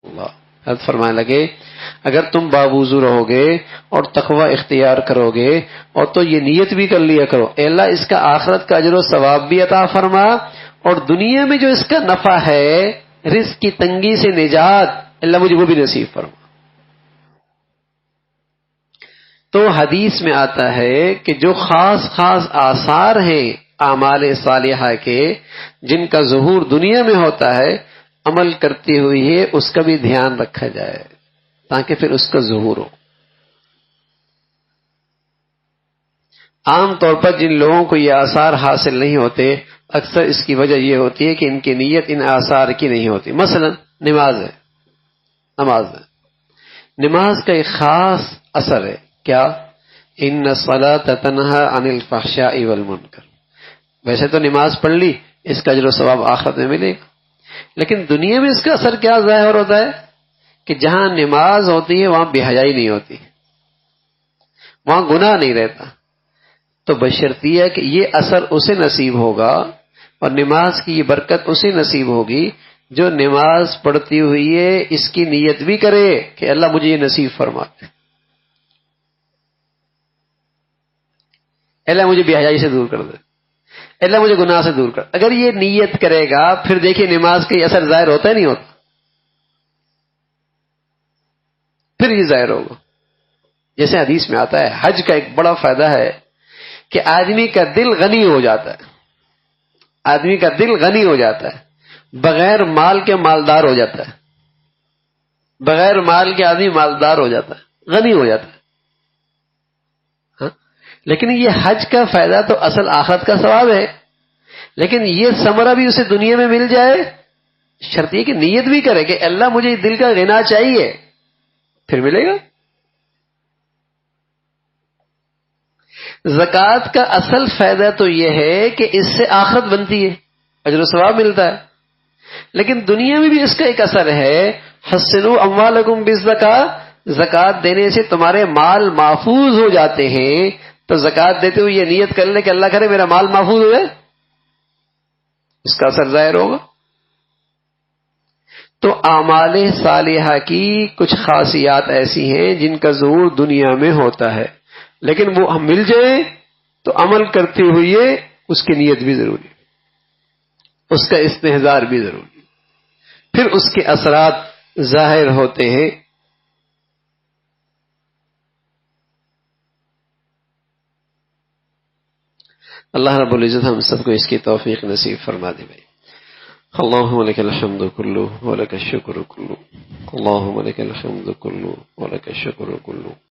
اللہ حضرت فرمانے لگے اگر تم باوضو رہو گے اور تقوی اختیار کرو گے اور تو یہ نیت بھی کر لیا کرو اے اللہ اس کا آخرت کا اجر و ثواب بھی عطا فرما اور دنیا میں جو اس کا نفع ہے رزق کی تنگی سے نجات اللہ مجھے وہ بھی نصیب فرما. تو حدیث میں آتا ہے کہ جو خاص خاص آثار ہیں اعمال صالحہ کے جن کا ظہور دنیا میں ہوتا ہے عمل کرتے ہوئے اس کا بھی دھیان رکھا جائے تاکہ پھر اس کا ظہور ہو. عام طور پر جن لوگوں کو یہ آثار حاصل نہیں ہوتے اکثر اس کی وجہ یہ ہوتی ہے کہ ان کی نیت ان آثار کی نہیں ہوتی. مثلا نماز ہے نماز کا ایک خاص اثر ہے کیا ان الصلاۃ تنہی عن الفحشاء والمنکر. ویسے تو نماز پڑھ لی اس کا اجر و ثواب آخرت میں ملے گا لیکن دنیا میں اس کا اثر کیا ظاہر ہوتا ہے کہ جہاں نماز ہوتی ہے وہاں بے حیائی نہیں ہوتی وہاں گناہ نہیں رہتا. تو بشرطیہ کہ یہ اثر اسے نصیب ہوگا اور نماز کی یہ برکت اسے نصیب ہوگی جو نماز پڑھتی ہوئی ہے اس کی نیت بھی کرے کہ اللہ مجھے یہ نصیب فرما دے اللہ مجھے بے حیائی سے دور کر دے اللہ مجھے گناہ سے دور کر. اگر یہ نیت کرے گا پھر دیکھیے نماز کا یہ اثر ظاہر ہوتا ہے نہیں ہوتا پھر یہ ظاہر ہوگا. جیسے حدیث میں آتا ہے حج کا ایک بڑا فائدہ ہے کہ آدمی کا دل غنی ہو جاتا ہے آدمی کا دل غنی ہو جاتا ہے بغیر مال کے مالدار ہو جاتا ہے بغیر مال کے آدمی مالدار ہو جاتا ہے غنی ہو جاتا ہے. لیکن یہ حج کا فائدہ تو اصل آخرت کا ثواب ہے لیکن یہ ثمرہ بھی اسے دنیا میں مل جائے شرط یہ کہ نیت بھی کرے کہ اللہ مجھے دل کا غنا چاہیے پھر ملے گا. زکوٰۃ کا اصل فائدہ تو یہ ہے کہ اس سے آخرت بنتی ہے اجر و ثواب ملتا ہے لیکن دنیا میں بھی اس کا ایک اثر ہے حسنوا اموالکم بالزکاۃ زکوٰۃ دینے سے تمہارے مال محفوظ ہو جاتے ہیں. تو زکوٰۃ دیتے ہوئے یہ نیت کر لے کہ اللہ کرے میرا مال محفوظ ہو جائے اس کا اثر ظاہر ہوگا. تو اعمال صالحہ کی کچھ خاصیات ایسی ہیں جن کا ظہور دنیا میں ہوتا ہے لیکن وہ ہم مل جائیں تو عمل کرتے ہوئے اس کی نیت بھی ضروری اس کا استحضار بھی ضروری پھر اس کے اثرات ظاہر ہوتے ہیں. اللہ رب العزت ہم سب کو اس کی توفیق نصیب فرما دے بھائی. اللہم لک الحمد کلہ ولک الشکر کلہ اللہم لک الحمد کلہ ولک الشکر کلہ